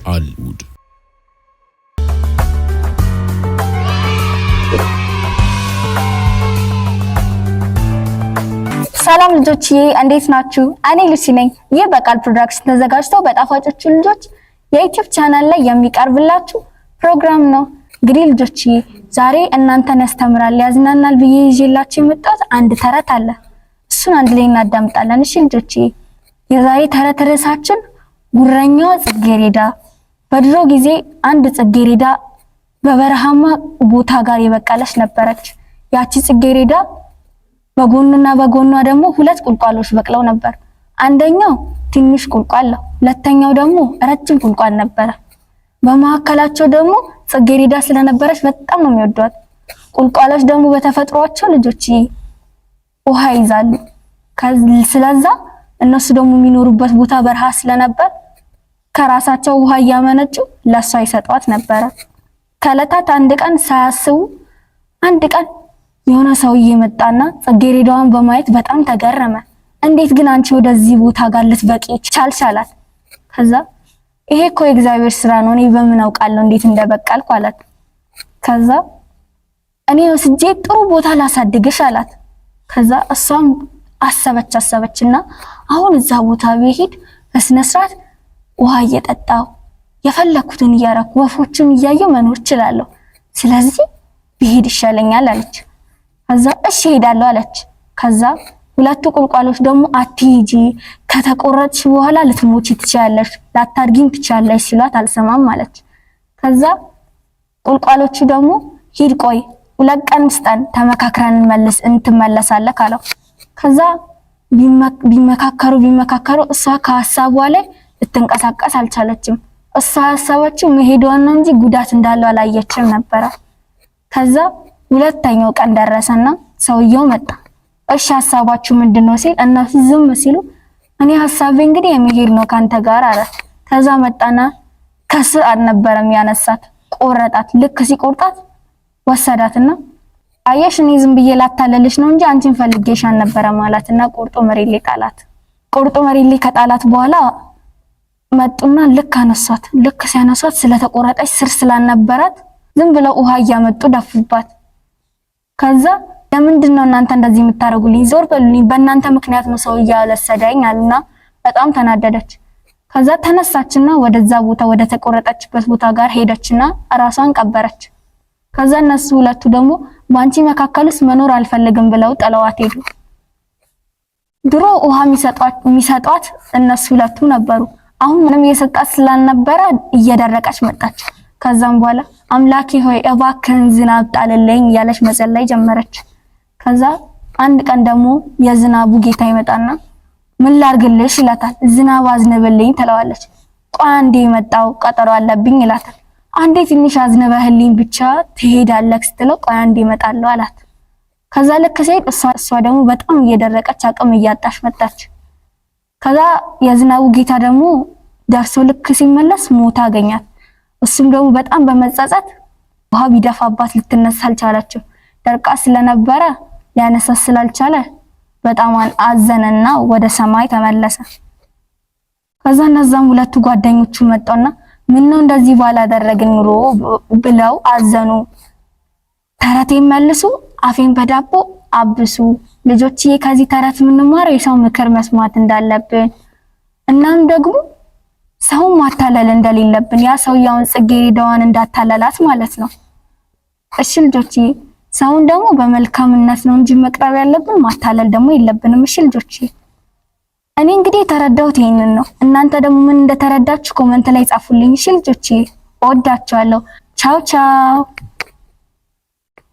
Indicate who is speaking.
Speaker 1: ቃልውድ
Speaker 2: ሰላም ልጆች እንዴት ናችሁ? እኔ ሉሲ ነኝ። ይህ በቃል ፕሮዳክሽን ተዘጋጅቶ በጣፋጮቹ ልጆች የዩቲዩብ ቻናል ላይ የሚቀርብላችሁ ፕሮግራም ነው። እንግዲህ ልጆች ዛሬ እናንተን ያስተምራል ያዝናናል ብዬ ይዤላችሁ የመጣሁት አንድ ተረት አለ። እሱን አንድ ላይ እናዳምጣለን። እሺ ልጆች፣ የዛሬ ተረት ርዕሳችን ጉረኛዋ ጽጌረዳ። በድሮ ጊዜ አንድ ጽጌረዳ በበረሃማ ቦታ ጋር የበቀለች ነበረች። ያቺ ጽጌረዳ በጎንና በጎኗ ደግሞ ሁለት ቁልቋሎች በቅለው ነበር። አንደኛው ትንሽ ቁልቋል ነው፣ ሁለተኛው ደግሞ ረጅም ቁልቋል ነበር። በመካከላቸው ደግሞ ጽጌረዳ ስለነበረች በጣም ነው የሚወዷት። ቁልቋሎች ደግሞ በተፈጥሯቸው ልጆች ውሃ ይዛሉ። ስለዛ እነሱ ደግሞ የሚኖሩበት ቦታ በረሃ ስለነበር ከራሳቸው ውሃ እያመነጩ ለሷ ይሰጧት ነበር። ከዕለታት አንድ ቀን ሳያስቡ አንድ ቀን የሆነ ሰውዬ መጣና ጽጌረዳዋን በማየት በጣም ተገረመ። እንዴት ግን አንቺ ወደዚህ ቦታ ጋር ልትበቂ ቻልሽ አላት። ከዛ ይሄ እኮ የእግዚአብሔር ስራ ነው፣ እኔ በምን አውቃለሁ እንዴት እንደበቀልኩ አላት። ከዛ እኔ ወስጄ ጥሩ ቦታ ላሳድግሽ አላት። ከዛ እሷም አሰበችና አሁን እዛ ቦታ ብሄድ በስነ ስርዓት ውሃ እየጠጣሁ የፈለኩትን እያረኩ ወፎችን እያየሁ መኖር እችላለሁ፣ ስለዚህ ብሄድ ይሻለኛል አለች። ከዛ እሺ ሄዳለሁ አለች። ከዛ ሁለቱ ቁልቋሎች ደግሞ አትሂጂ፣ ከተቆረጥሽ በኋላ ልትሞቺ ትችያለሽ፣ ላታድጊም ትችያለሽ ሲሏት አልሰማም አለች። ከዛ ቁልቋሎቹ ደግሞ ሂድ ቆይ 2 ቀን ስጠን ተመካክረን እንትመለሳለህ አለው። ከዛ ቢመካከሩ እሷ ከሐሳቧ ላይ ልትንቀሳቀስ አልቻለችም። እሷ ያሰበችው መሄዷን ነው እንጂ ጉዳት እንዳለው አላየችም ነበር። ከዛ ሁለተኛው ቀን ደረሰና ሰውየው መጣ። እሺ ሐሳባችሁ ምንድነው ሲል እነሱ ዝም ሲሉ እኔ ሐሳቤ እንግዲህ የመሄድ ነው ካንተ ጋር አለ። ከዛ መጣና ከስር አልነበረም ያነሳት፣ ቆረጣት። ልክ ሲቆርጣት ወሰዳትና አየሽ እኔ ዝም ብዬ ላታለልሽ ነው እንጂ አንቺን ፈልጌሽ አልነበረም ማለትና ቆርጦ መሬት ላይ ጣላት። ቆርጦ መሬት ላይ ከጣላት በኋላ መጡና ልክ አነሷት። ልክ ሲያነሷት ስለተቆረጠች ስር ስላልነበራት ዝም ብለው ውሃ እያመጡ ደፉባት። ከዛ ለምንድን ነው እናንተ እንደዚህ የምታረጉልኝ? ዞር በሉልኝ፣ በእናንተ ምክንያት ነው ሰው እያለሰደኝ አሉና በጣም ተናደደች። ከዛ ተነሳችና ወደዛ ቦታ ወደ ተቆረጠችበት ቦታ ጋር ሄደችና ራሷን ቀበረች። ከዛ እነሱ ሁለቱ ደግሞ ባንቺ መካከልስ መኖር አልፈልግም ብለው ጠለዋት ሄዱ። ድሮ ውሃ የሚሰጧት እነሱ ሁለቱ ነበሩ። አሁን ምንም እየሰጣት ስላልነበረ እየደረቀች መጣች። ከዛም በኋላ አምላኬ ሆይ እባክህን ዝናብ ጣልልኝ ያለች መጸለይ ጀመረች። ከዛ አንድ ቀን ደግሞ የዝናቡ ጌታ ይመጣና ምን ላርግልሽ ይላታል። ዝናብ አዝንብልኝ ትለዋለች። ቆይ አንዴ መጣው ቀጠሮ አለብኝ ይላታል። አንዴ ትንሽ አዝንበህልኝ ብቻ ትሄዳለህ ስትለው ቆይ አንዴ እመጣለሁ አላት። ከዛ ልክ ሲሄድ እሷ ደግሞ በጣም እየደረቀች አቅም እያጣች መጣች። ከዛ የዝናቡ ጌታ ደግሞ ደርሶ ልክ ሲመለስ ሞታ አገኛት። እሱም ደግሞ በጣም በመጸጸት ውሃ ቢደፋባት ልትነሳ አልቻለችም። ደርቃ ስለነበረ ሊያነሳት ስላልቻለ በጣም አዘነና ወደ ሰማይ ተመለሰ። ከዛ እነዛም ሁለቱ ጓደኞቹ መጣውና ምን ነው እንደዚህ ባላደረግን ኑሮ ብለው አዘኑ። ተረቴን መልሱ አፌን በዳቦ አብሱ። ልጆችዬ ከዚህ ተረት የምንማረው የሰው ምክር መስማት እንዳለብን እናም ደግሞ ሰው ማታለል እንደሌለብን፣ ያ ሰውየውን ጽጌረዳዋን እንዳታለላት ማለት ነው። እሺ ልጆችዬ ሰውን ደግሞ በመልካምነት ነው እንጂ መቅረብ ያለብን ማታለል ደግሞ የለብንም። እሺ ልጆችዬ እኔ እንግዲህ የተረዳሁት ይሄንን ነው። እናንተ ደግሞ ምን እንደተረዳችሁ ኮሜንት ላይ ጻፉልኝ። እሺ ልጆችዬ እወዳችኋለሁ። ቻው ቻው።